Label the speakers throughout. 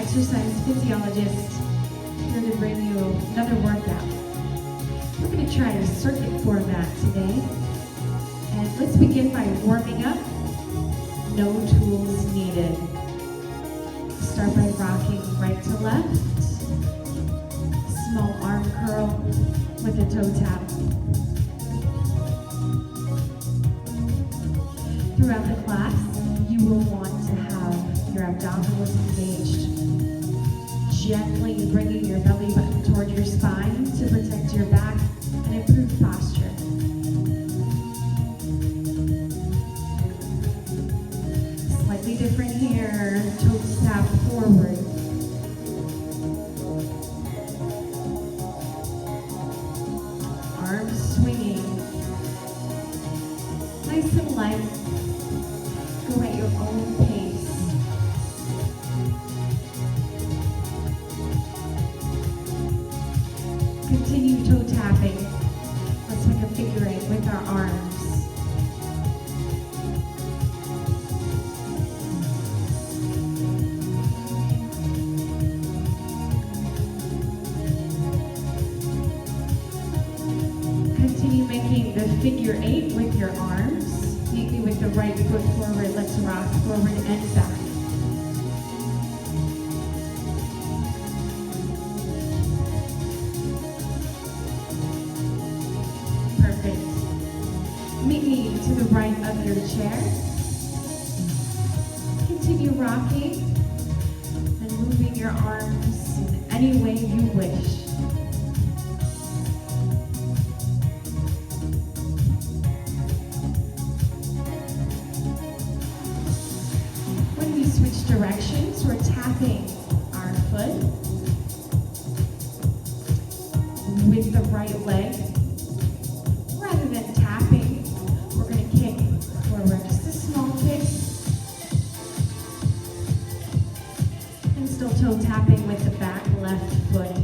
Speaker 1: exercise physiologist, here to bring you another workout. We're going to try a circuit format today. And let's begin by warming up. No tools needed. Start by rocking right to left. Small arm curl with a toe tap. Throughout the class, you will want to have your abdominals engaged. Gently bringing your belly button toward your spine to protect your back and improve posture. Slightly different here, toe tap forward. Arms swinging. Nice and light. Go at your own pace. Continue toe tapping. Let's make a figure eight with our arms. Continue making the figure eight with your arms. Maybe with the right foot forward. Let's rock forward and back. Meet me to the right of your chair. Continue rocking and moving your arms in any way you wish. When we switch directions, we're tapping our foot with the right leg. Rather than tapping, we're going to kick forward, just a small kick. And still toe tapping with the back left foot.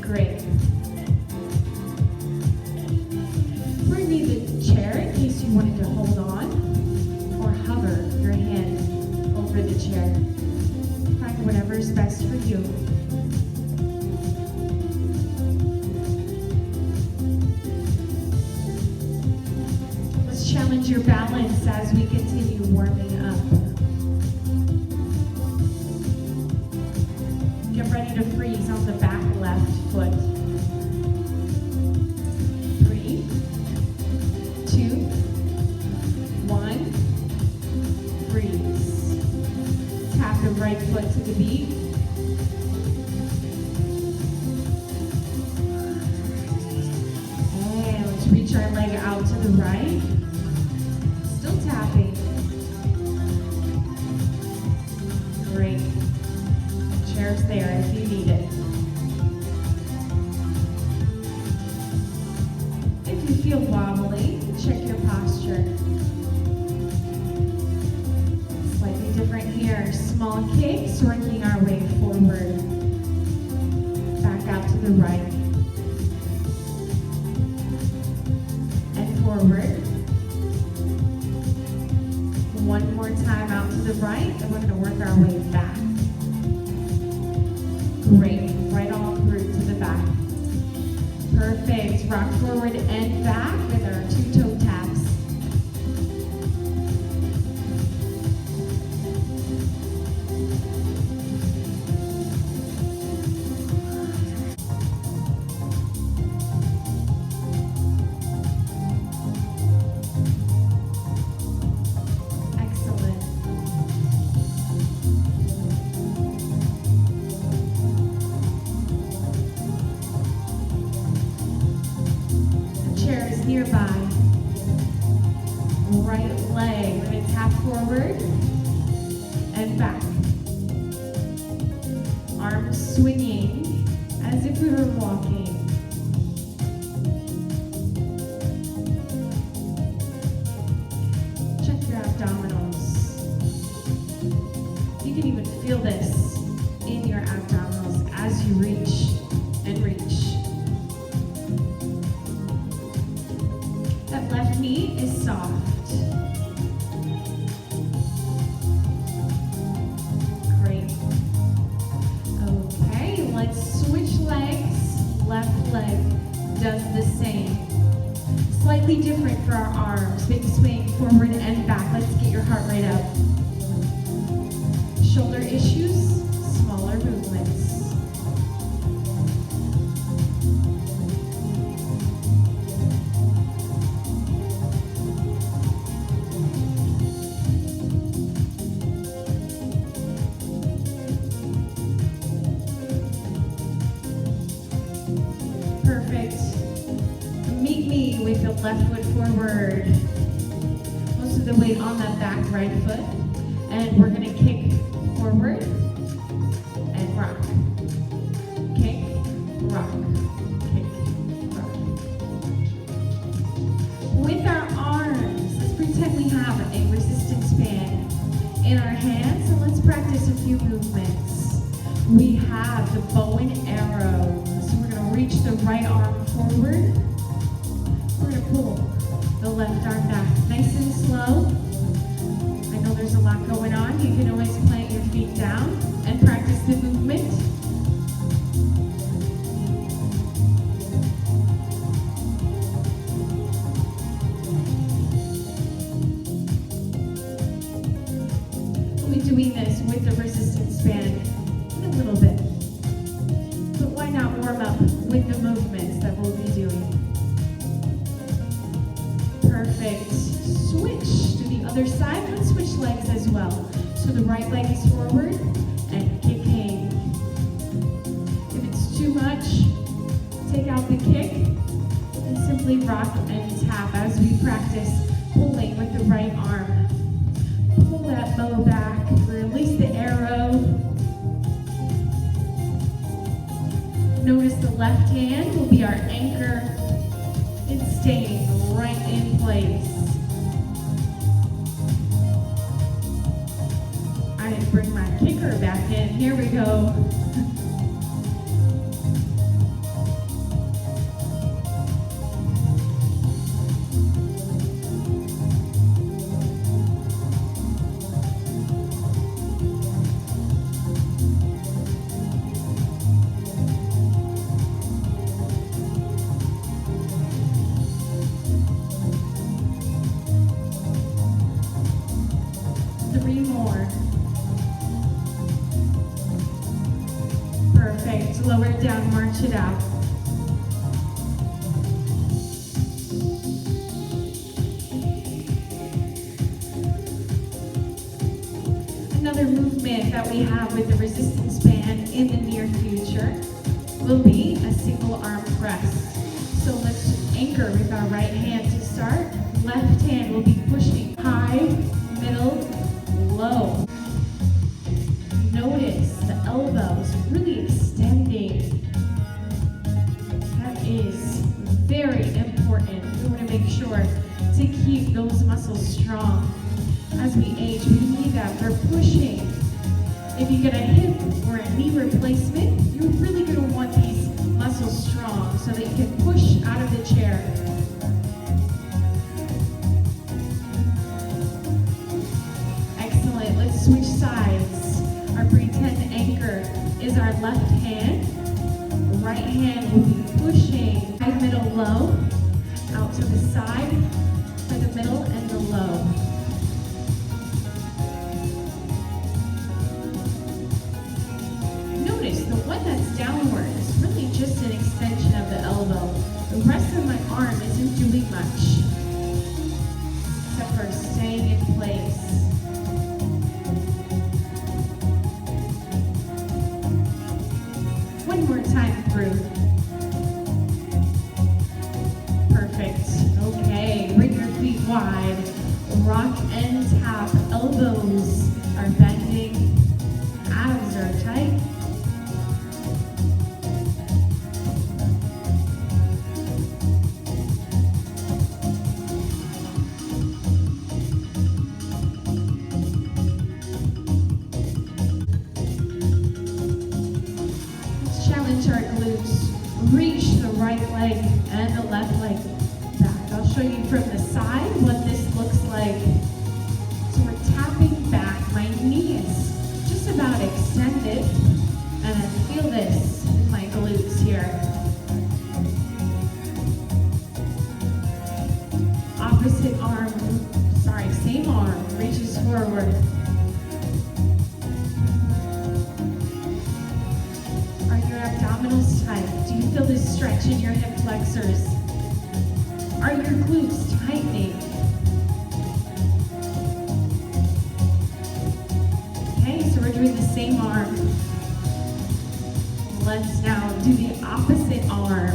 Speaker 1: Great. Bring me the chair in case you wanted to hold on, or hover your hand over the chair. Find whatever's best for you. Challenge your balance as we continue warming up. Get ready to freeze on the back left foot. 3, 2, 1, freeze. Tap the right foot to the beat. And let's reach our leg out to the right. Still tapping. Great. Chair's there if you need it. If you feel wobbly, check your posture. Slightly different here. Small kicks, working our way forward. Back out to the right. And forward. One more time out to the right, and we're going to work our way back. Great. Right all through to the back. Perfect. Rock forward and back with our 2 toe taps. Nearby. Right leg, we're going to tap forward and back. Arms swinging as if we were walking. Check your abdominals. You can even feel this in your abdominals as you reach and reach. That left knee is soft. for our arms. Big swing forward and back. Let's get your heart rate up. Shoulder issues, smaller movements. Perfect. Meet me with the left foot forward. Most of the weight on that back right foot. And we're going to kick forward and rock. Kick, rock, kick, rock. With our arms, let's pretend we have a resistance band in our hands, and let's practice a few movements. We have the bow and arrow. So we're going to reach the right arm forward. We're going to pull the left arm back nice and slow. I know there's a lot going on. You can always plant your feet down and practice the movement. We'll be doing this with the resistance band in a little bit. But why not warm up with the movements that we'll be doing? Perfect. Switch to the other side. Let's switch legs as well. So the right leg is forward and kicking. If it's too much, take out the kick and simply rock and tap as we practice pulling with the right arm. Pull that bow back, release the arrow. Notice the left hand will be our anchor and staying right in place. I didn't bring my kicker back in. Here we go. Three more. Perfect. Lower it down, march it out. Another movement that we have with the resistance band in the near future will be a single arm press. So let's anchor with our right hand to start. Left hand will be pushing high, middle, low. Notice the elbows really extending. That is very important. We want to make sure to keep those muscles strong. As we age, we need that. We're pushing. If you get a hip or a knee replacement, you're really going to want these muscles strong so that you can push out of the chair. Excellent. Let's switch sides. Our pretend anchor is our left hand. Right hand will be pushing high, middle, low, out to the side for the middle and the low. Notice the one that's downward is really just an extension of the elbow. The rest of my arm isn't doing much, except for staying in place. One more time through. Perfect. Okay, bring your feet wide. Rock and tap. Elbows are bending. Abs are tight. Challenge our glutes. Reach the right leg and the left leg back. I'll show you from the side what this looks like. So we're tapping back. My knee is just about extended, and I feel this in my glutes here. Opposite Do you feel this stretch in your hip flexors? Are your glutes tightening? Okay, so we're doing the same arm. Let's now do the opposite arm.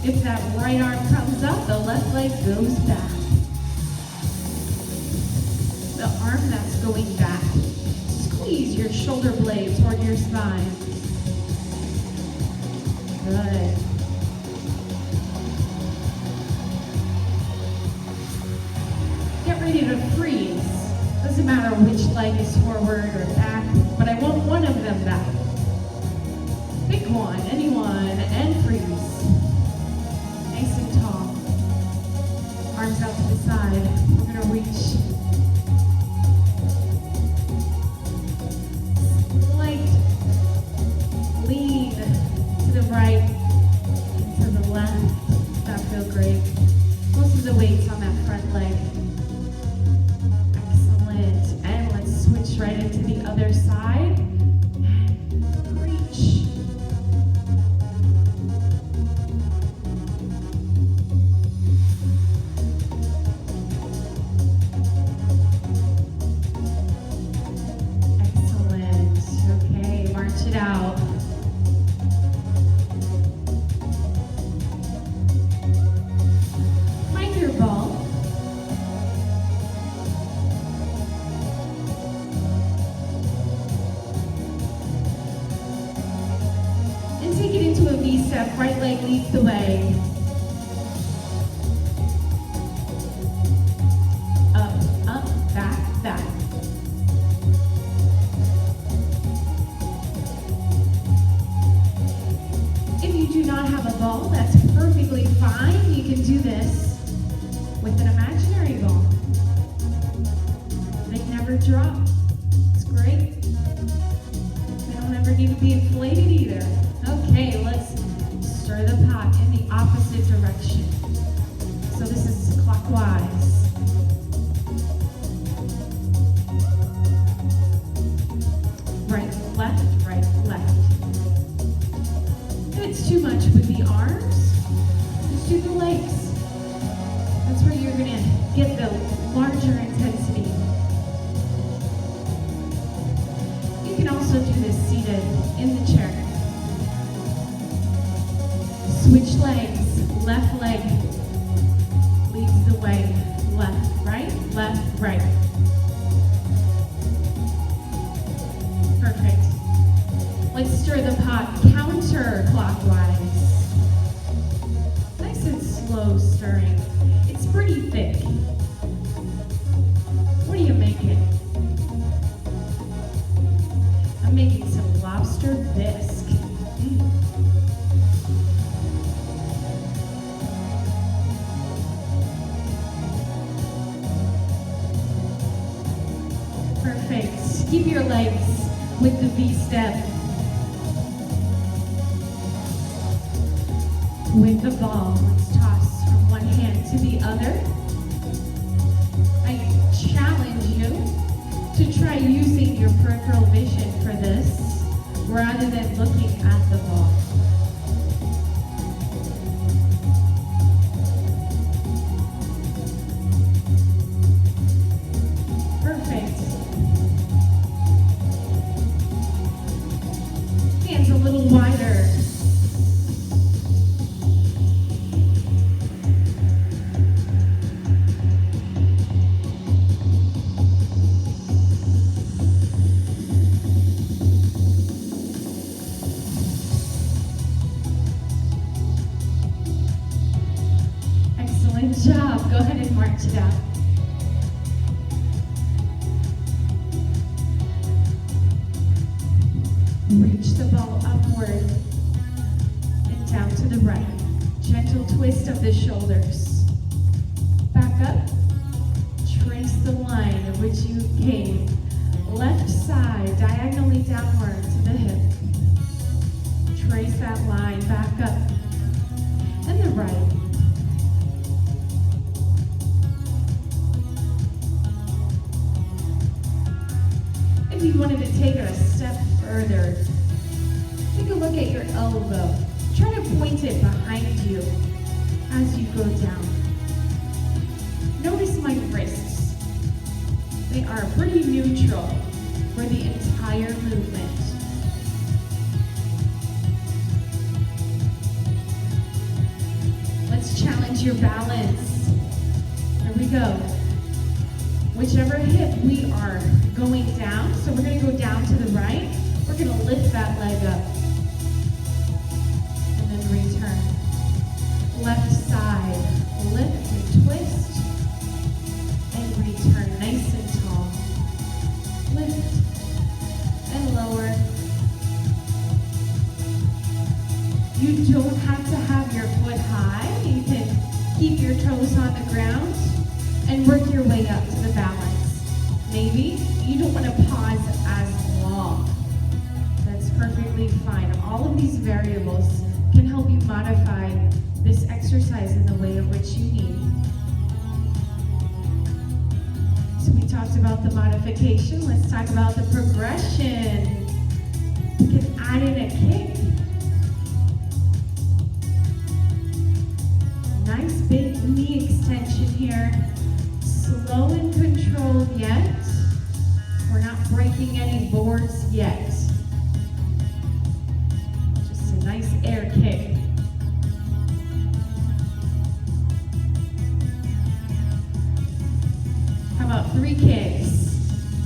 Speaker 1: If that right arm comes up, the left leg goes back. The arm that's going back. Squeeze your shoulder blade toward your spine. Good. Get ready to freeze. Doesn't matter which leg is forward or back, but I want one of them back. Pick one, anyone, and freeze. Nice and tall. Arms out to the side. We're gonna reach. Slight lean to the right and to the left. That feels great. Most of the weight's on that front leg. Excellent. And let's switch right into the other side. And reach. It out. Find your ball. And take it into a V step. Right leg leads the way. Up, up, back, back. If you do not have a ball, that's perfectly fine. You can do this with an imaginary ball. They never drop. It's great. They don't ever need to be inflated either. Okay, let's stir the pot in the opposite direction. So this is clockwise. Right, left, right, left. If it's too much with the arms, just do the legs. That's where you're gonna get the larger intensity. You can also do this seated in the chair. Switch legs, left leg leads the way. Left, right. Perfect. Let's stir the pot counterclockwise. Nice and slow stirring. It's pretty thick. What are you making? I'm making some lobster bisque. Perfect. Keep your legs with the V-step. With the ball, let's toss from one hand to the other. I challenge you to try using your peripheral vision for this rather than looking at the ball. Perfect. Hands a little wider. Excellent job. Go ahead and march it out. Reach the ball upward and down to the right. Gentle twist of the shoulders. Back up. Trace the line of which you came. Left side, diagonally downward to the hip. Trace that line back up. And the right. you wanted to take it a step further, take a look at your elbow. Try to point it behind you as you go down. Notice my wrists. They are pretty neutral for the entire movement. Let's challenge your balance. Here we go. Whichever hip we are going down, so we're going to go down to the right. We're going to lift that leg up. And then return. Left side, lift and twist. And return, nice and tall. Lift and lower. You don't have to have your foot high. You can keep your toes on the ground and work your way up to the balance. Maybe you don't want to pause as long. That's perfectly fine. All of these variables can help you modify this exercise in the way in which you need. So we talked about the modification. Let's talk about the progression. We can add in a kick. Nice big knee extension here. Slow and controlled yet. We're not breaking any boards yet. Just a nice air kick. How about 3 kicks?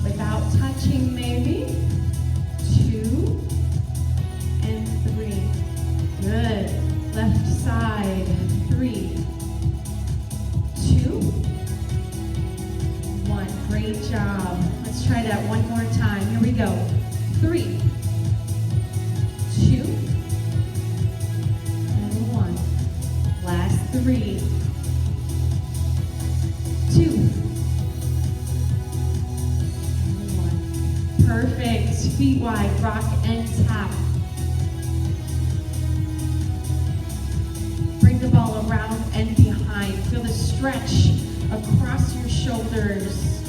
Speaker 1: Without touching maybe. 2 and 3. Good. Left side. 3, 2, 1. Great job. Let's try that one more time. Here we go. 3, 2, and 1. Last 3, 2, and 1. Perfect. Feet wide, rock and tap. The ball around and behind. Feel the stretch across your shoulders.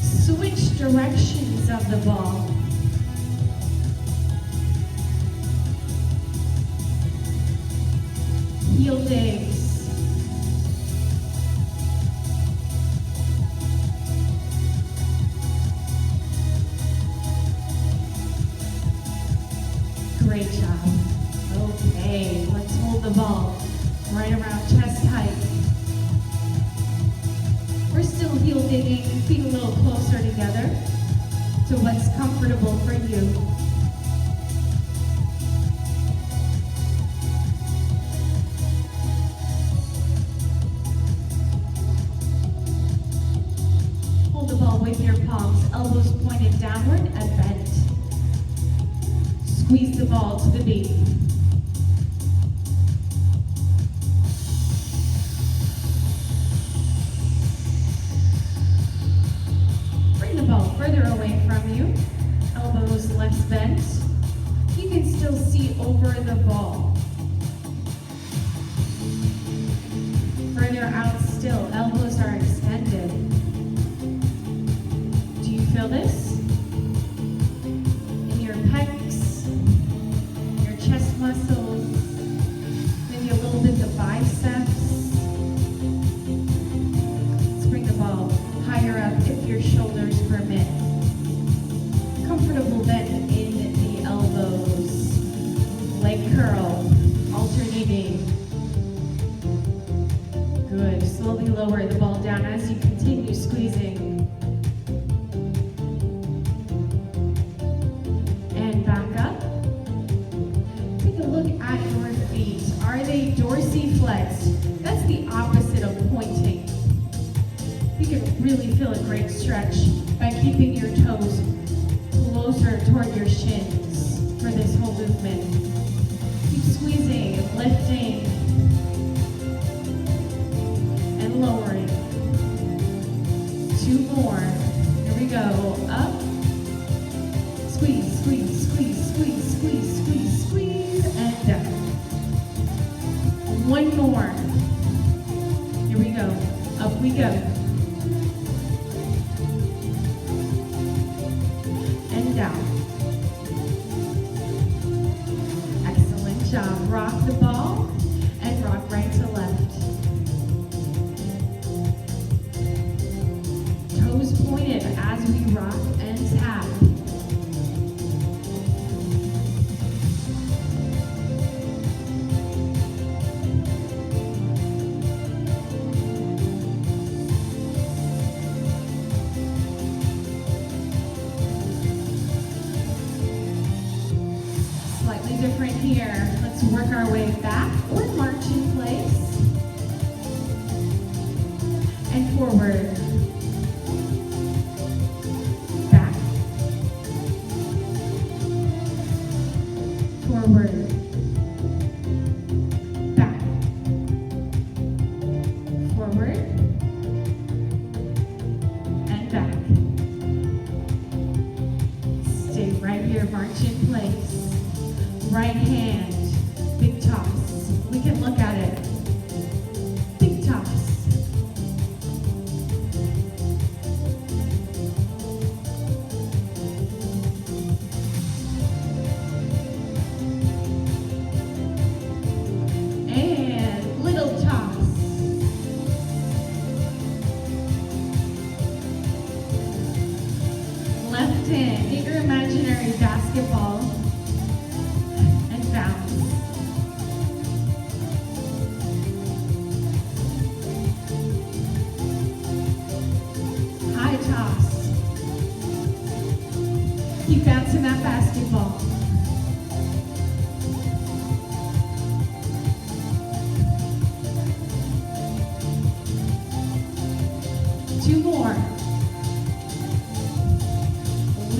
Speaker 1: Switch directions of the ball. Heel digs. Great job. Okay, let's hold the ball right around chest height. We're still heel digging, feet a little closer together to what's comfortable for you. Hold the ball with your palms, elbows pointed downward and bent. Squeeze the ball to the beat. Bring the ball further away from you. Elbows less bent. You can still see over the ball. Further out still, elbows are extended. Do you feel this? In your pecs, your chest muscles, maybe a little bit the biceps. Let's bring the ball higher up if your shoulders permit. Comfortable bend in the elbows. Leg curl, alternating. Good. Slowly lower the ball down as you continue squeezing. And back up. Take a look at your feet. Are they dorsiflexed? That's the opposite of pointing. You can really feel a great stretch by keeping your toes closer toward your shins for this whole movement. Keep squeezing and lifting and lowering. 2 more. Here we go. Up. Squeeze, squeeze, squeeze, squeeze, squeeze, squeeze, squeeze, and down. 1 more. Here we go. Up we go.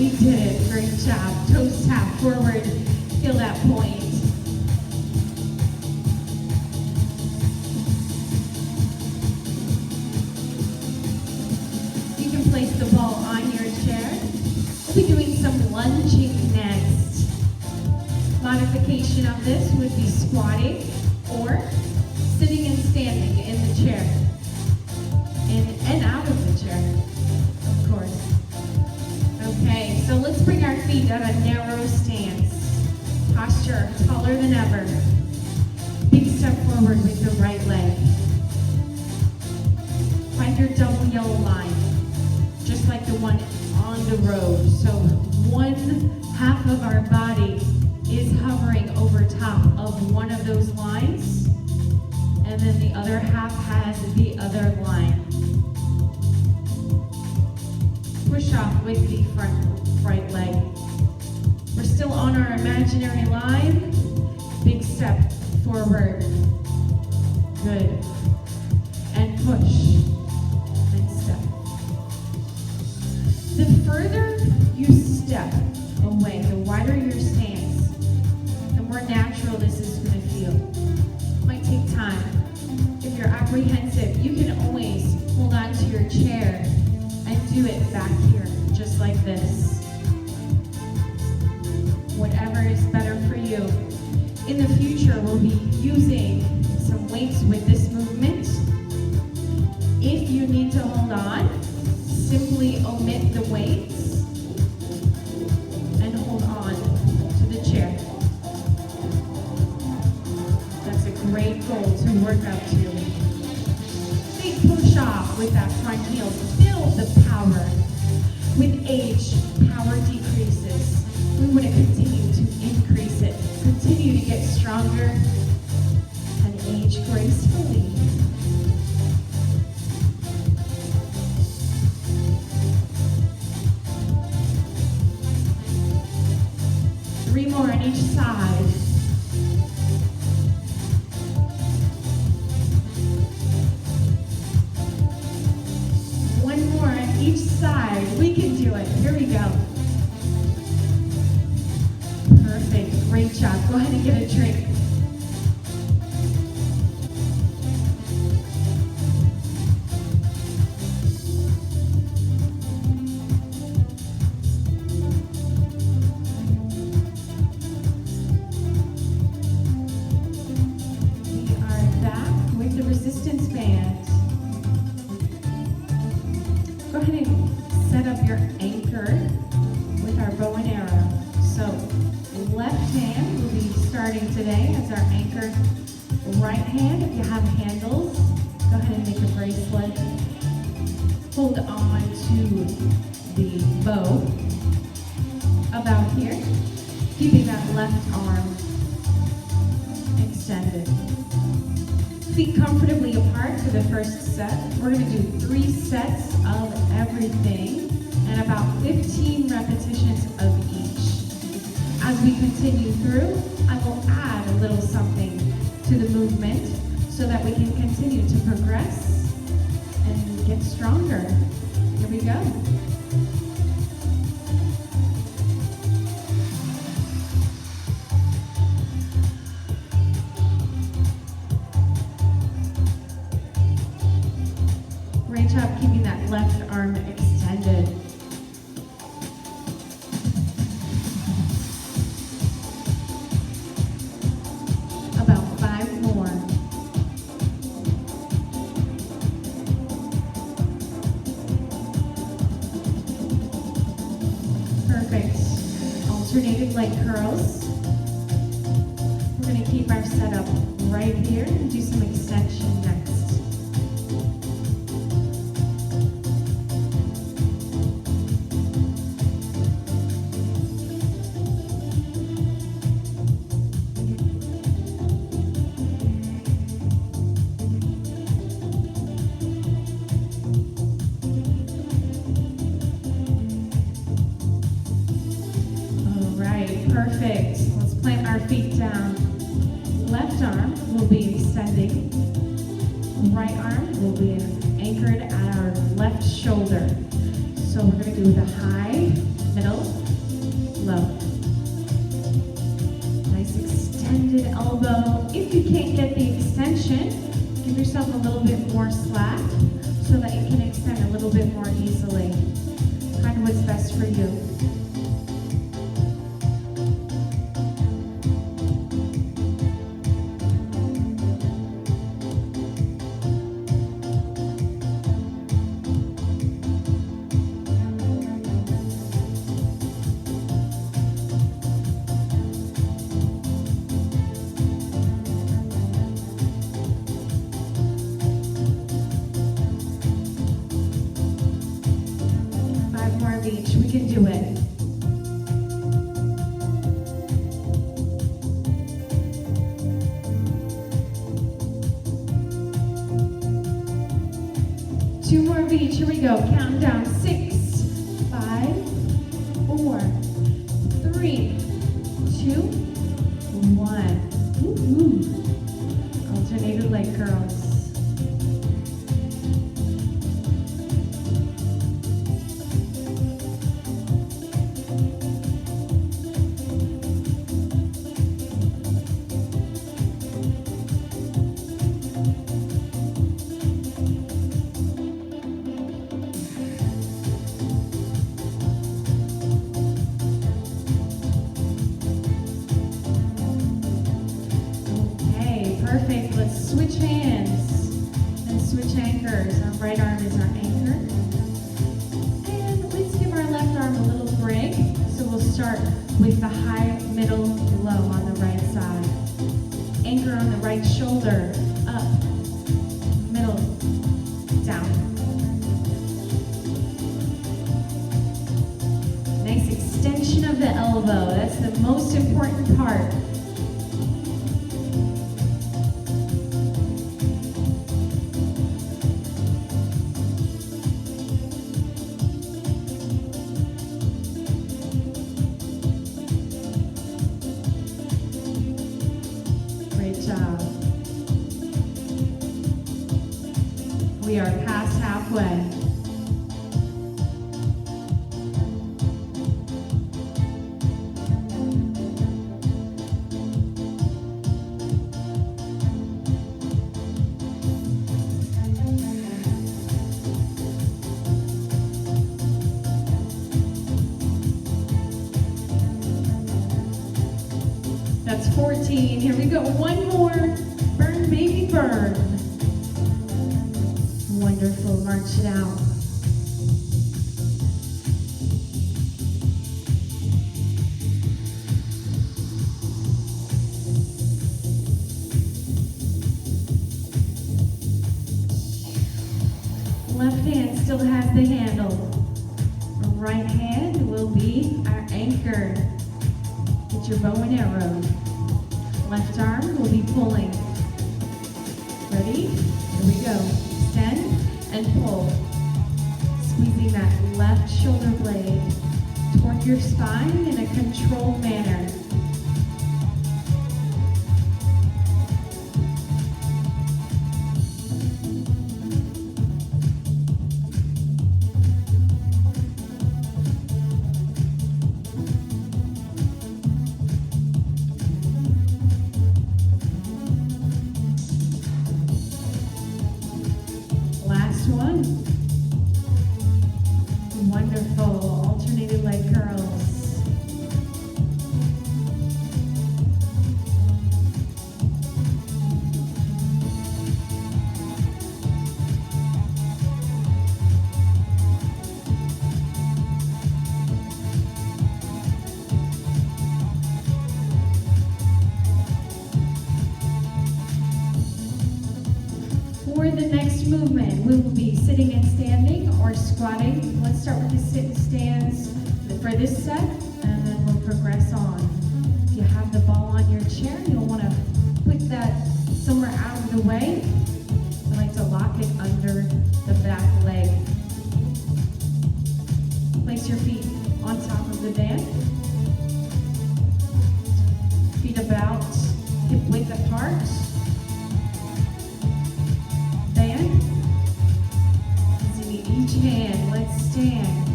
Speaker 1: We did it. Great job. Toes tap forward. Feel that point. You can place the ball on your chair. We'll be doing some lunging next. Modification of this would be squatting or sitting and standing in the chair. In and out of the chair, of course. Okay, so let's bring our feet at a narrow stance. Posture taller than ever. Big step forward with the right leg. Find your double yellow line, just like the one on the road. So one half of our body is hovering over top of one of those lines, and then the other half has the other line. Push off with the right leg. We're still on our imaginary line. Big step forward. Good. And push. And step. The further you step away, the wider your stance, the more natural this is going to feel. Might take time. If you're apprehensive, you can always hold on to your chair and do it back here, just like this. Whatever is better for you. In the future, we'll be using some weights with this movement. If you need to hold on, simply omit the weights and hold on to the chair. That's a great goal to work up to. Big push off with that front heel. Build the power. With age, power decreases. We want to continue to increase it. Continue to get stronger and age gracefully. Three more on each side. One more on each side. We can do it. Here we go. Perfect. Great job. Go ahead and get a drink. We are back with the resistance band. Go ahead and set up your anchor with our bow and arrow. So left hand will be starting today as our anchor. Right hand, if you have handles, go ahead and make a bracelet. Hold on to the bow about here, keeping that left arm extended. Feet comfortably apart for the first set. We're going to do 3 sets of everything and about 15 repetitions of each. As we continue through, I will add a little something to the movement so that we can continue to progress and get stronger. Here we go. Great job keeping that left arm extended. About 5 more. Perfect. Alternating leg curls. We're going to keep our setup right here and do some extension next. Perfect. Let's plant our feet down. Left arm will be extending. Right arm will be anchored at our left shoulder. So we're going to do the high, middle, Give yourself a little bit more slack so that you can extend a little bit more easily. Kind of what's best for you. Each. We can do it. Two more of each. Here we go. Count down. 6, 5, 4, 3, 2, 1. Woo-hoo. Alternated leg curls. Perfect. Let's switch hands and switch anchors. Our right arm is our anchor. And let's give our left arm a little break. So we'll start with the high, middle, low on the right side. Anchor on the right shoulder. Up, middle, down. Nice extension of the elbow. That's the most important part. We are past halfway. That's 14. Here we go. One more. Burn, baby, burn. Wonderful. March it out. Left hand still has the handle. Right hand will be our anchor. Get your bow and arrow. Left arm will be pulling. Ready? Here we go. Extend and pull. Squeezing that left shoulder blade toward your spine in a controlled manner. One. Wonderful. Alternated leg curls. For the next movement, we will be sitting and standing or squatting. Let's start with the sit and stands for this set, and then we'll progress on. If you have the ball on your chair, you'll want to put that somewhere out of the way. I like to lock it under the back leg. Place your feet on top of the band. Feet about hip width apart. Each hand, let's stand.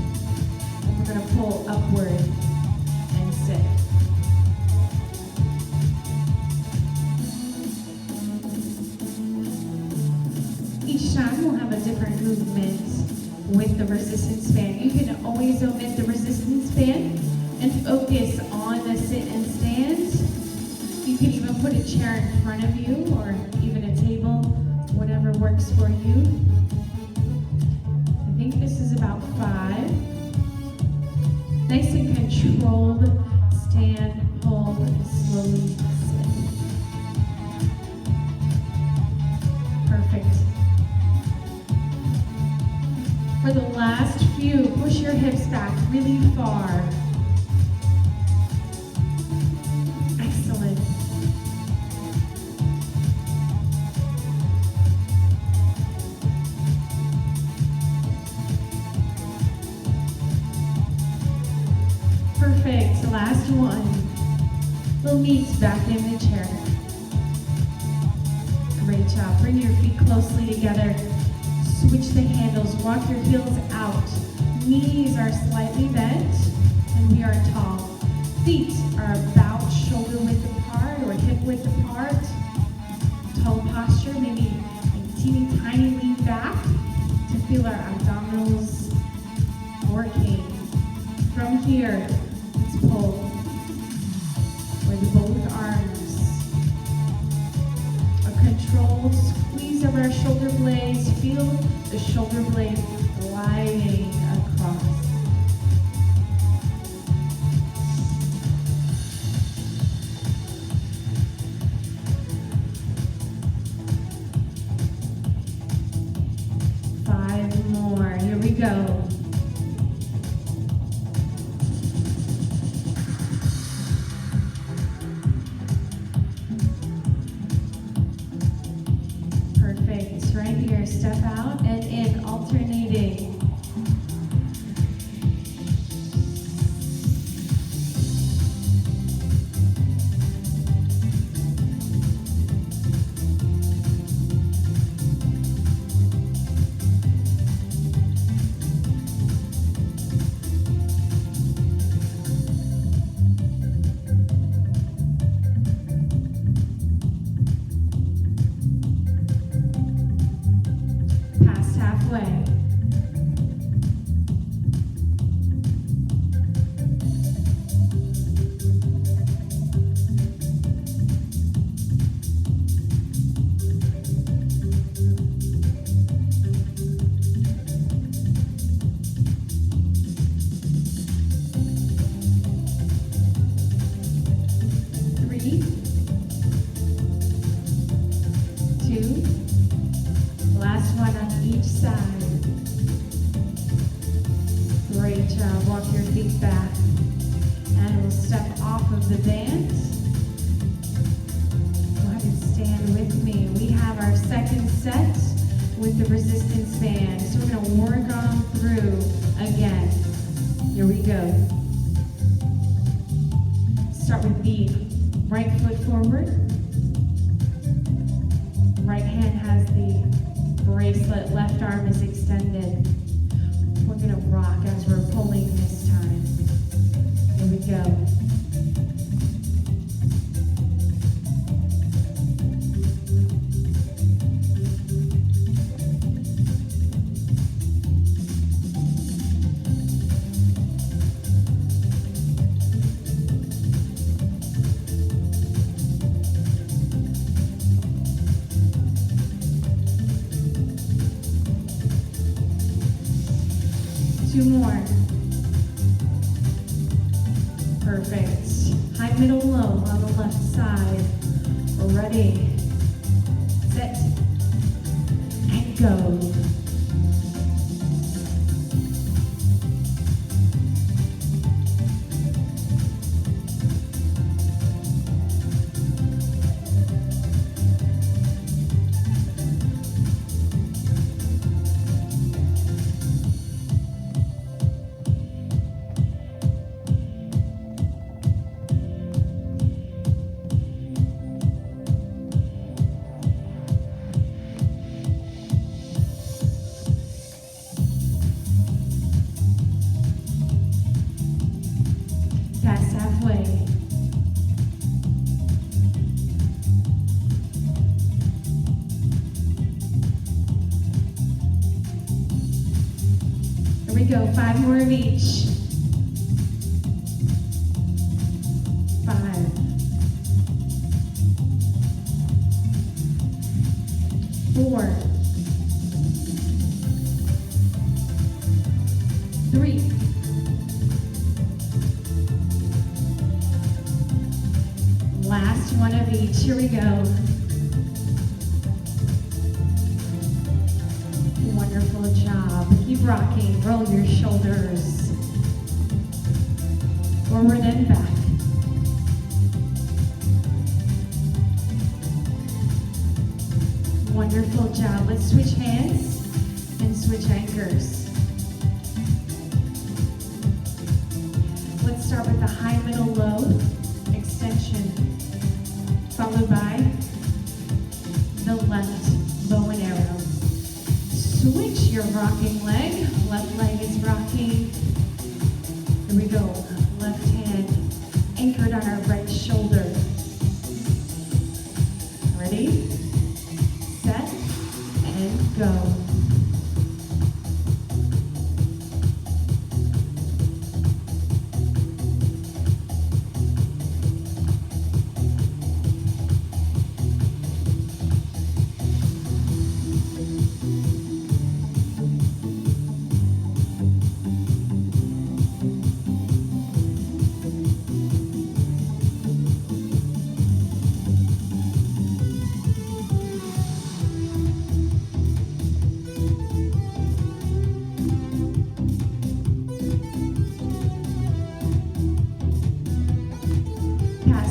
Speaker 1: And we're going to pull upward and sit. time, we'll have a different movement with the resistance band. You can always omit the resistance band and focus on the sit and stand. You can even put a chair in front of you or even a table, whatever works for you. I think this is about 5. Nice and controlled. Stand, hold, and slowly sit. Perfect. For the last few, push your hips back really far. Excellent. Perfect. Last one. Little knees back in the chair. Great job. Bring your feet closely together. Switch the handles. Walk your heels out. Knees are slightly bent, and we are tall. Feet are about shoulder width apart or hip width apart. Tall posture, maybe a teeny tiny lean back to feel our abdominals working. From here, let's pull with both arms. A controlled squeeze of our shoulder blades. Feel the shoulder blades gliding across. Five more. Here we go. Perfect. Right here, step out and in, alternating. Past halfway. Three, 2, last one on each side. Great job. Walk your feet back. And we'll step off of the band. Go ahead and stand with me. We have our second set with the resistance band. So we're going to work on through again. Here we go. Start with the right foot forward. Right hand has the bracelet, left arm is extended. We're going to rock as we're pulling this time. Here we go. Two more. Perfect. High, middle, low on the left side. We're ready. Set. And go. we go, 5 more of each. 5. 4. 3. 1. Last one of each. Here we go. Wonderful job. Keep rocking. Roll your shoulders. Forward and back. Wonderful job. Let's switch hands and switch anchors. Let's start with the high, middle, low extension, followed by the left bow and arrow. Switch your rocking leg. Left leg is rocking. Here we go. Left hand anchored on our right shoulder. Ready? Set and go.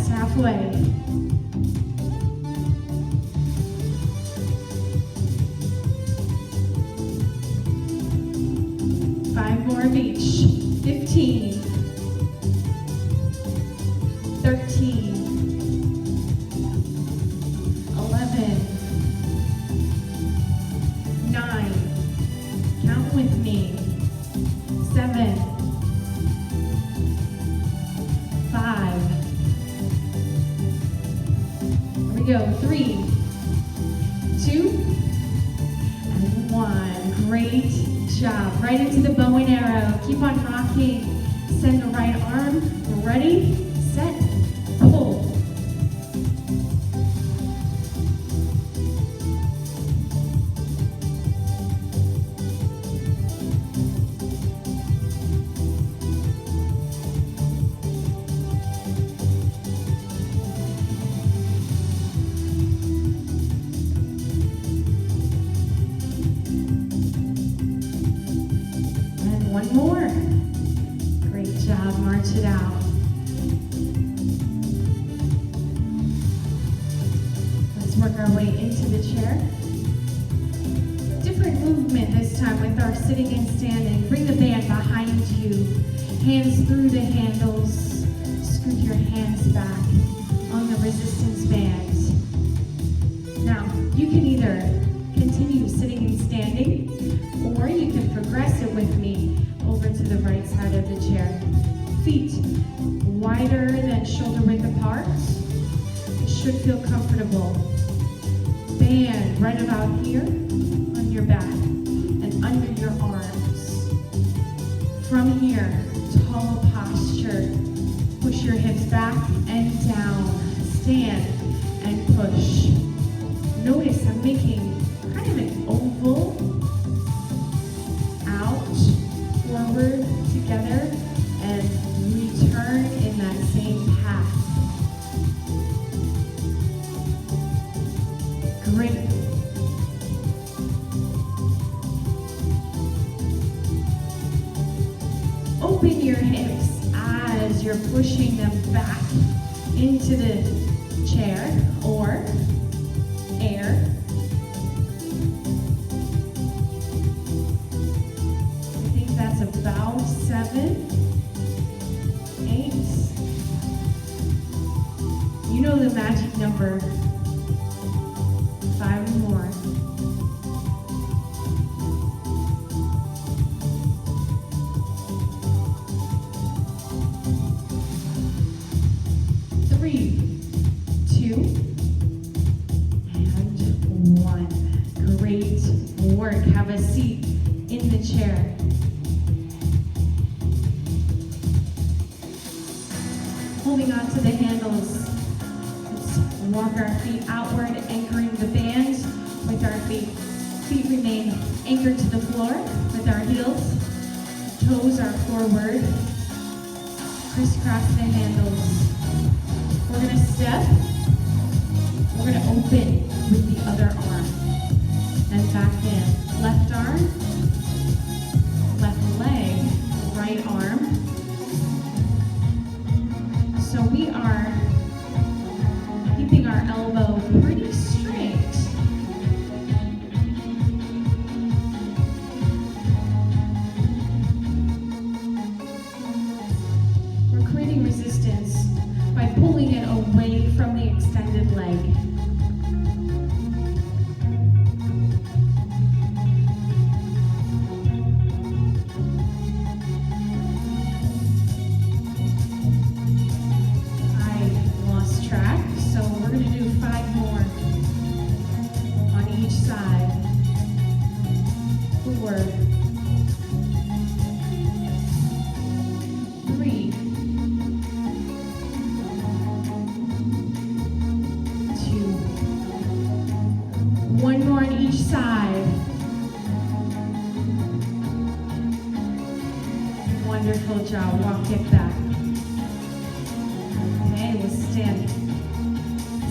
Speaker 1: Halfway. 5 more of each. 15. 13. 11. 9. Count with me. 7. 5. Go. 3, 2, and 1. Great job. Right into the bow and arrow. Keep on rocking. Send the right arm. Ready, set, pull. One more. Great job. March it out. Let's work our way into the chair. Different movement this time with our sitting and standing. Bring the band behind you. Hands through the handles. Scoot your hands back on the resistance band. Now, you can either continue sitting and standing, or you can progress it with me over to the right side of the chair. Feet wider than shoulder width apart. It should feel comfortable. Band right about here on your back and under your arms. From here, tall posture. Push your hips back and down. Stand and push. Notice I'm making kind of an oval. Forward together and return in that same path. Great. Open your hips as you're pushing them back into the chair or air. About 7, 8. You know the magic number. 5 more. 3, 2, and 1. Great work. Have a seat in the chair. handles. Let's walk our feet outward, anchoring the band with our feet. Feet remain anchored to the floor with our heels. Toes are forward. Crisscross the handles. We're going to step. We're going to open with the other arm. And back in. Left arm. Left leg. Right arm. So we are keeping our elbow pretty straight. We're creating resistance by pulling it away from the extended leg. Wonderful job. Walk it back. Okay, we'll stand.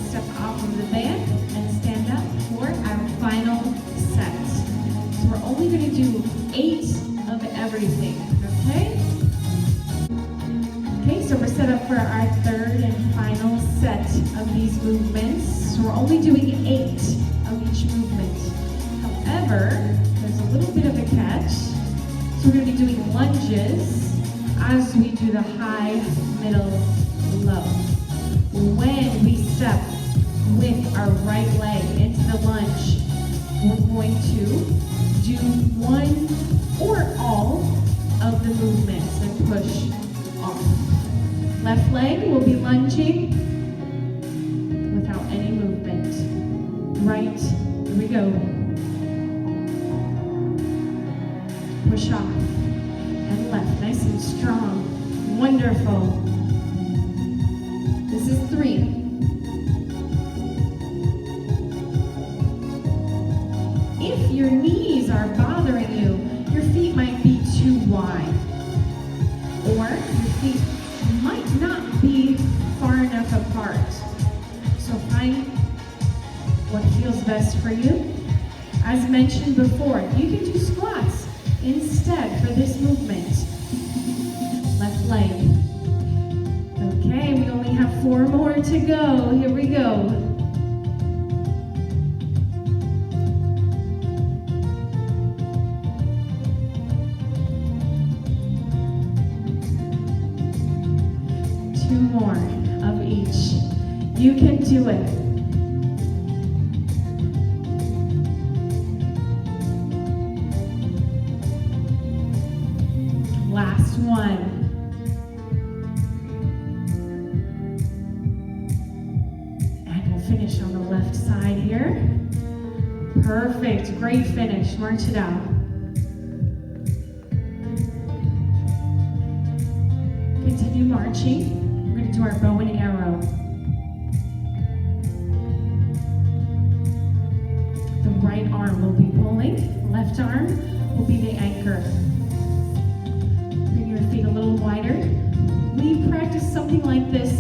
Speaker 1: Step off of the band and stand up for our final set. So we're only going to do 8 of everything. Okay? Okay, so we're set up for our third and final set of these movements. So we're only doing 8 of each movement. However, there's a little bit of a catch. So we're going to be doing lunges as we do the high, middle, low. When we step with our right leg into the lunge, we're going to do one or all of the movements and push off. Left leg will be lunging without any movement. Right, here we go. Push off. And left, nice and strong. Wonderful. This is 3. If your knees are bothering you, your feet might be too wide. Or your feet might not be far enough apart. So find what feels best for you. As mentioned before, you can do squats instead for this movement. Left leg. Okay, we only have 4 more to go. Here we go. Two more of each. You can do it. Last one. And we'll finish on the left side here. Perfect, great finish. March it out. Continue marching. We're going to do our bow and arrow. The right arm will be pulling. Left arm will be the anchor. Bring your feet a little wider. We practice something like this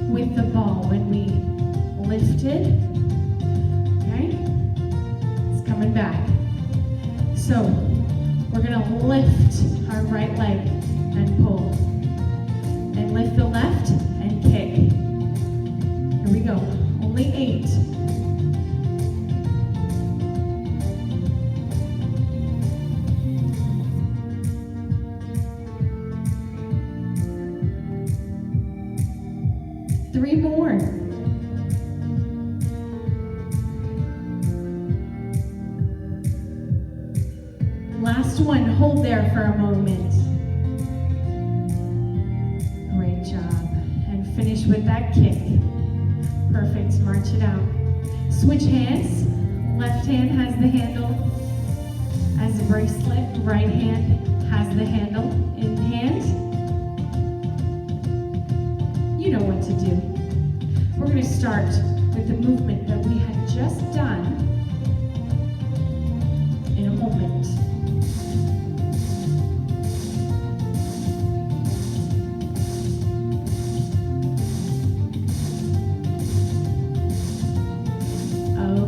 Speaker 1: with the ball when we lifted. Okay? It's coming back. So we're going to lift our right leg and pull. And lift the left and kick. Here we go. Only 8. Three more. Last one. Hold there for a moment. Great job. And finish with that kick. Perfect. March it out. Switch hands. Left hand has the handle as a bracelet. Right hand has the handle in hand. You know what to do. We're going to start with the movement that we had just done in a moment.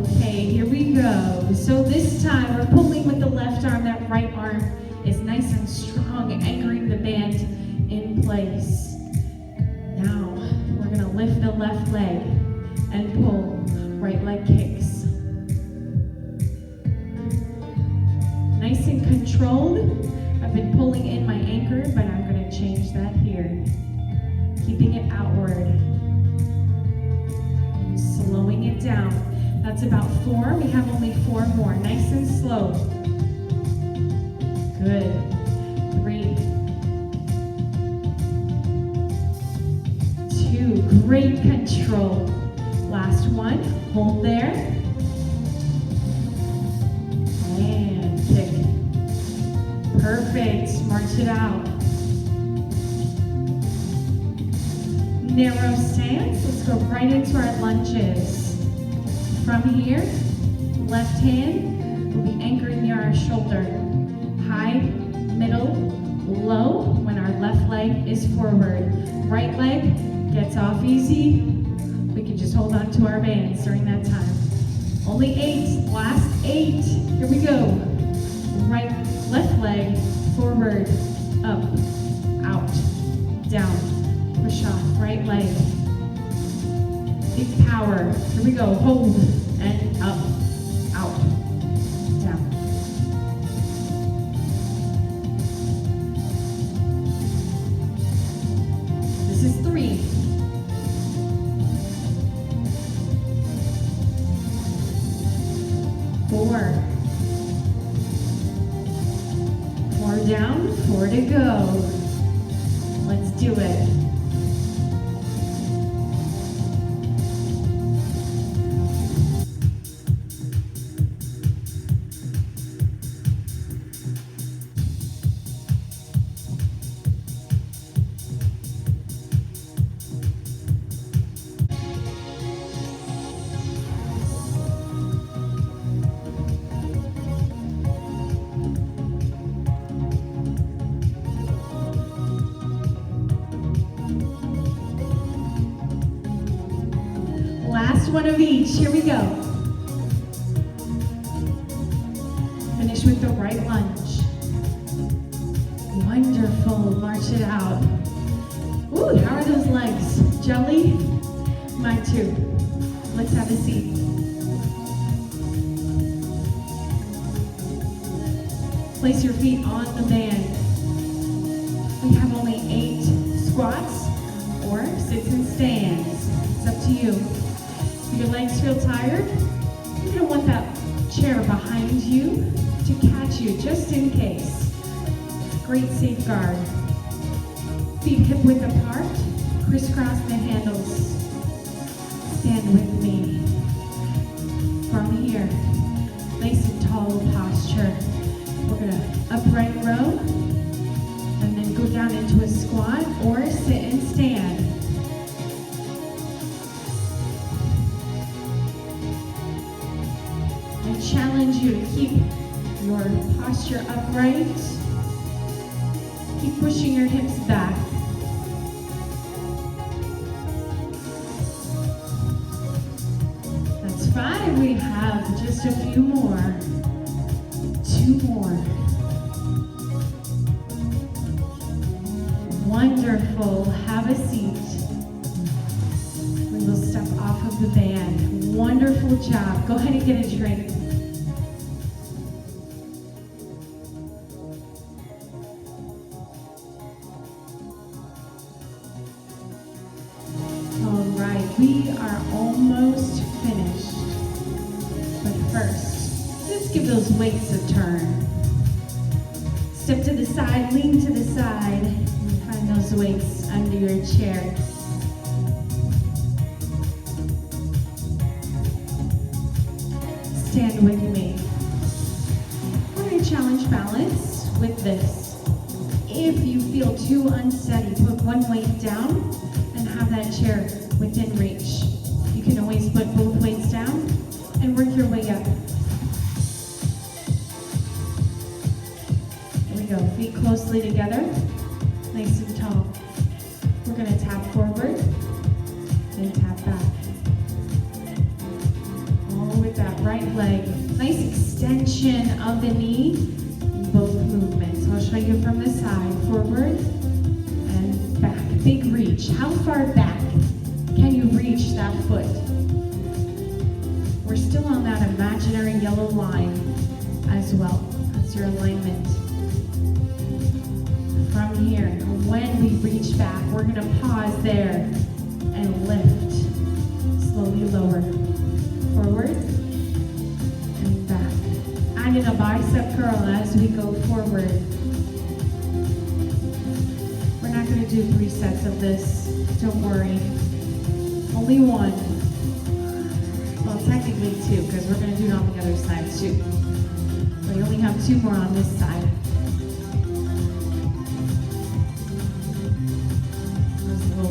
Speaker 1: Okay, here we go. So this time we're pulling with the left arm. That right arm is nice and strong, anchoring the band in place. Now we're going to lift the left leg and pull. Right leg kicks. Nice and controlled. I've been pulling in my anchor, but I'm going to change that here. Keeping it outward. And slowing it down. That's about 4. We have only 4 more. Nice and slow. Good. 3. 2. Great control. Last one. Hold there. And kick. Perfect. March it out. Narrow stance. Let's go right into our lunges. From here, left hand will be anchored near our shoulder. High, middle, low when our left leg is forward. Right leg gets off easy. We can just hold on to our bands during that time. Only 8, last 8. Here we go. Right, left leg, forward, up, out, down. Push off, right leg. Big power. Here we go. Hold and up, out, down. This is 3. 4. 4 down, 4 to go. Let's do it. Last one of each. Here we go. Finish with the right lunge. Wonderful. March it out. Ooh, how are those legs? Jelly? Mine too. Let's have a seat. Place your feet on the band. We have only 8 squats or sits and stands. It's up to you. If your legs feel tired, you're going to want that chair behind you to catch you just in case. It's a great safeguard. Feet hip width apart, crisscross the handles. Stand with me. From here, nice and tall posture. We're going to upright row and then go down into a squat or sit and stand. I challenge you to keep your posture upright. Keep pushing your hips back. That's 5. We have just a few more. 2 more. Wonderful. Have a seat. We will step off of the band. Wonderful job. Go ahead and get a drink. We are almost finished. But first, let's give those weights a turn. Step to the side, lean to the side, and find those weights under your chair. Stand with me. We're going to challenge balance with this. If you feel too unsteady, put one weight down and have that chair within reach. can always put both weights down and work your way up. Here we go, feet closely together, nice and tall. We're gonna tap forward and tap back. All with that right leg. Nice extension of the knee in both movements. I'll show you from the side, forward and back. Big reach. How far back can you reach that foot? We're still on that imaginary yellow line as well. That's your alignment. From here, when we reach back, we're gonna pause there and lift. Slowly lower. Forward and back. Add in a bicep curl as we go forward. We're not gonna do 3 sets of this, don't worry. Only 1. Well, technically 2, because we're gonna do it on the other side too. We only have 2 more on this side.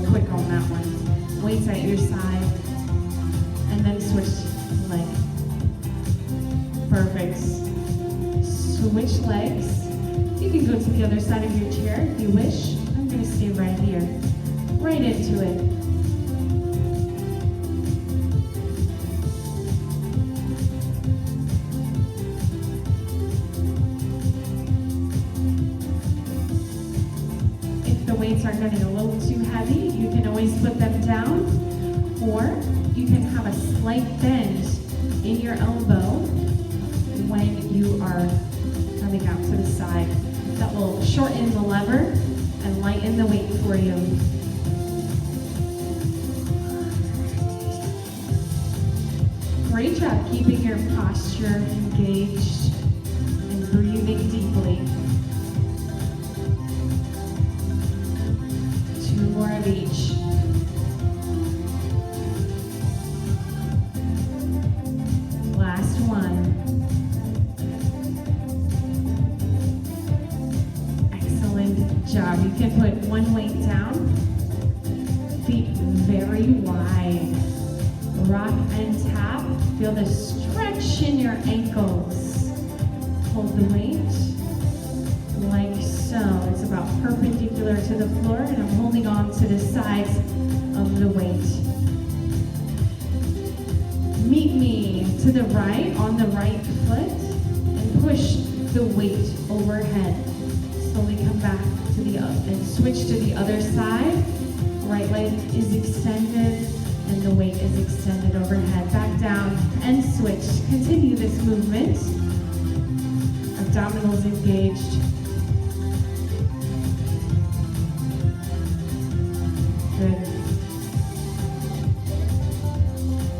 Speaker 1: Quick on that one. Weights at your side, and then switch leg. Perfect. Switch legs. You can go to the other side of your chair if you wish. I'm going to stay right here. Right into it. Weights are getting a little too heavy, you can always put them down, or you can have a slight bend in your elbow when you are coming out to the side. That will shorten the lever and lighten the weight for you. Great job keeping your posture engaged and breathing deeply. 2 more of each. Last one. Excellent job. You can put 1 weight down. Feet very wide. Rock and tap. Feel the stretch in your ankles. Hold the weight. Like so. It's about perpendicular to the floor, and I'm holding on to the sides of the weight. Meet me to the right on the right foot and push the weight overhead. Slowly come back to the other and switch to the other side. Right leg is extended and the weight is extended overhead. Back down and switch. Continue this movement. Abdominals engaged. Good.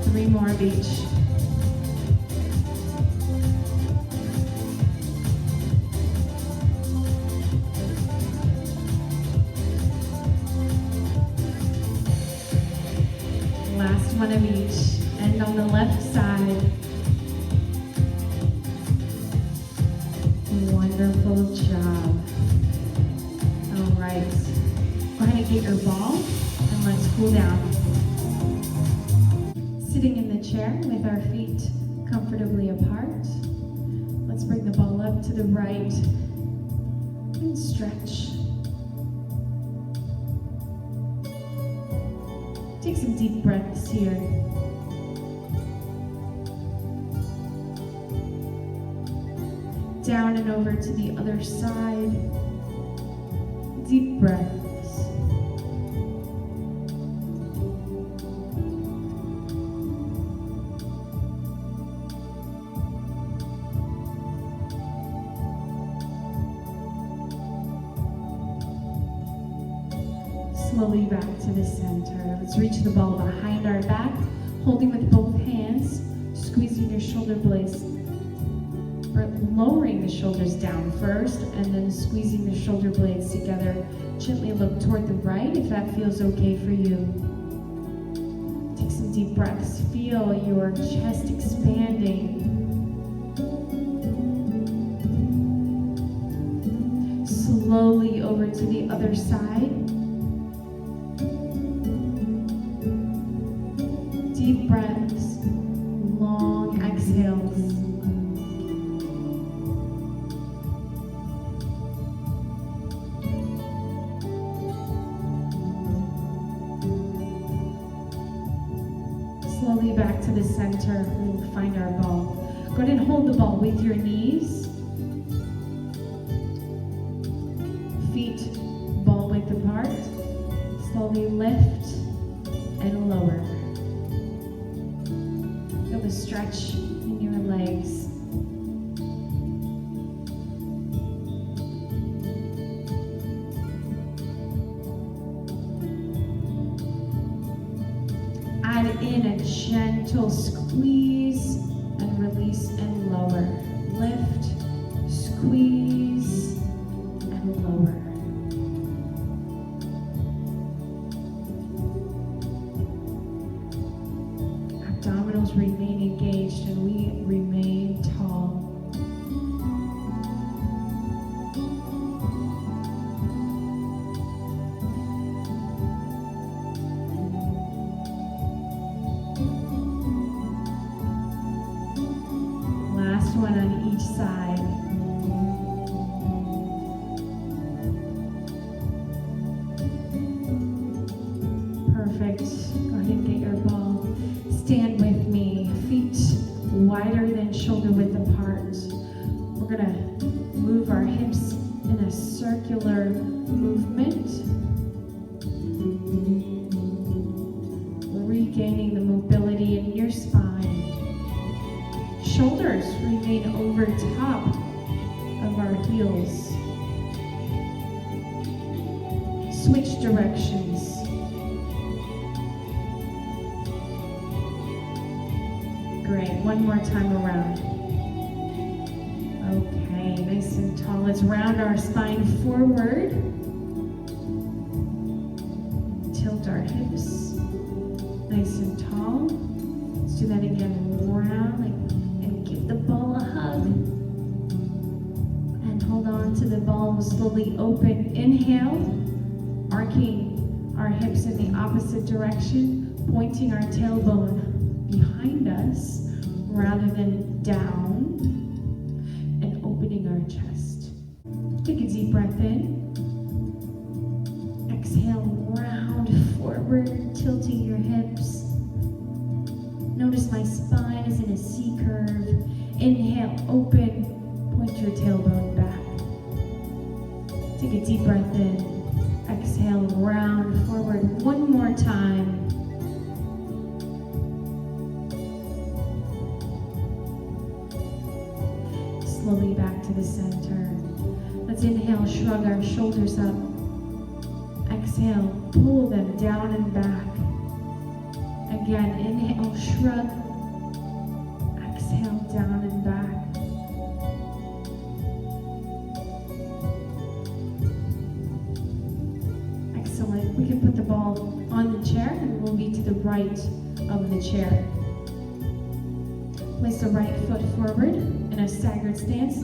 Speaker 1: 3 more of each. Last one of each. And on the left side. Wonderful job. All right. Go ahead and get your ball. And let's cool down. Sitting in the chair with our feet comfortably apart. Let's bring the ball up to the right and stretch. Take some deep breaths here. Down and over to the other side. Deep breaths. Slowly back to the center. Let's reach the ball behind our back, holding with both hands, squeezing your shoulder blades, or lowering the shoulders down first, and then squeezing the shoulder blades together. Gently look toward the right if that feels okay for you. Take some deep breaths. Feel your chest expanding. Slowly over to the other side. deep breaths, long exhales. Slowly back to the center. We'll find our ball. Go ahead and hold the ball with your knees. Feet ball width apart. Slowly lift and lower. Feel the stretch in your legs. Add in a gentle squeeze and release and lower. Lift, squeeze, and lower. Abdominals remain engaged and we remain tall. Last one on each side. Perfect. Go ahead and get your ball. Stand with me. Feet wider than shoulder width apart. We're going to move our hips in a circular movement. Regaining the mobility in your spine. Shoulders remain over top of our heels. Switch directions. Great, one more time around. Okay, nice and tall. Let's round our spine forward. Tilt our hips. Nice and tall. Let's do that again. Round and give the ball a hug. And hold on to the ball. Slowly open. Inhale. Arcing our hips in the opposite direction. Pointing our tailbone behind us rather than down. And opening our chest. Take a deep breath in. Exhale. Round forward. Tilting your hips. Notice my spine is in a C curve. Inhale, open, point your tailbone back. Take a deep breath in. Exhale, round forward. One more time. Slowly back to the center. Let's inhale, shrug our shoulders up. Exhale, pull them down and back. Again, inhale, shrug. Exhale, down and back. Excellent. We can put the ball on the chair and we'll be to the right of the chair. Place the right foot forward in a staggered stance,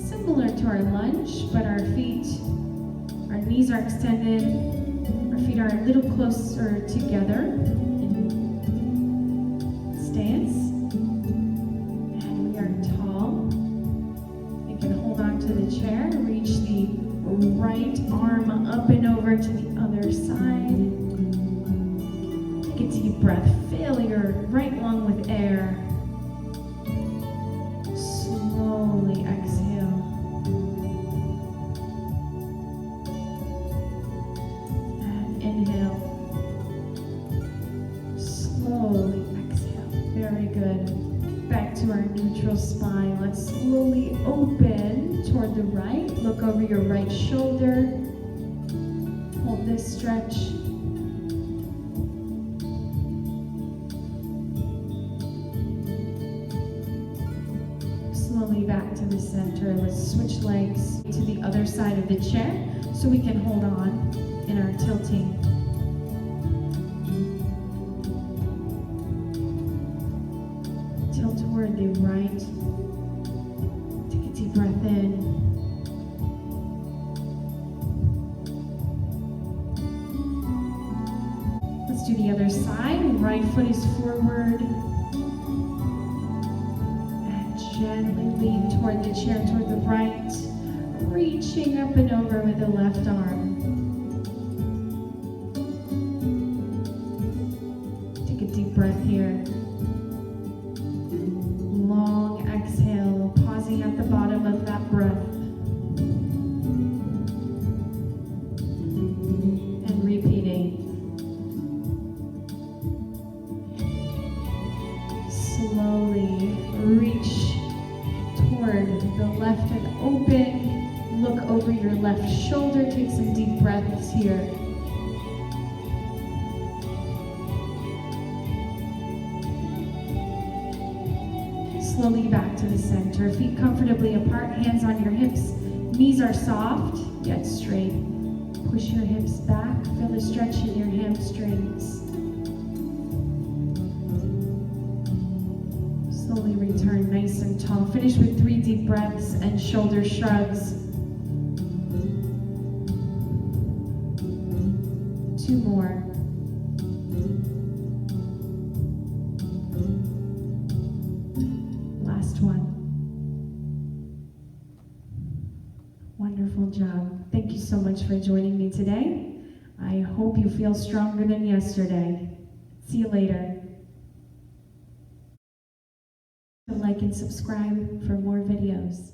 Speaker 1: similar to our lunge, but our knees are extended, our feet are a little closer together. Stance, and we are tall. You can hold on to the chair, reach the right arm up and over to the other side. Take a deep breath, fill your right lung with air. Slowly exhale. And inhale. Slowly. Very good. Back to our neutral spine. Let's slowly open toward the right. Look over your right shoulder. Hold this stretch. Slowly back to the center. Let's switch legs to the other side of the chair so we can hold on in our tilting. Toward the right. Take a deep breath in. Let's do the other side. Right right foot is forward. And gently lean toward the chair, toward the right. Reaching up and over with the left arm. Take a deep breath here. Long exhale, pausing at the bottom of that breath. And repeating. Slowly reach toward the left and open. Look over your left shoulder. Take some deep breaths here. Slowly back to the center. Feet comfortably apart, hands on your hips. Knees are soft, yet straight. Push your hips back. Feel the stretch in your hamstrings. Slowly return nice and tall. Finish with 3 deep breaths and shoulder shrugs. 2 more. Last one. Wonderful job. Thank you so much for joining me today. I hope you feel stronger than yesterday. See you later. Like and subscribe for more videos.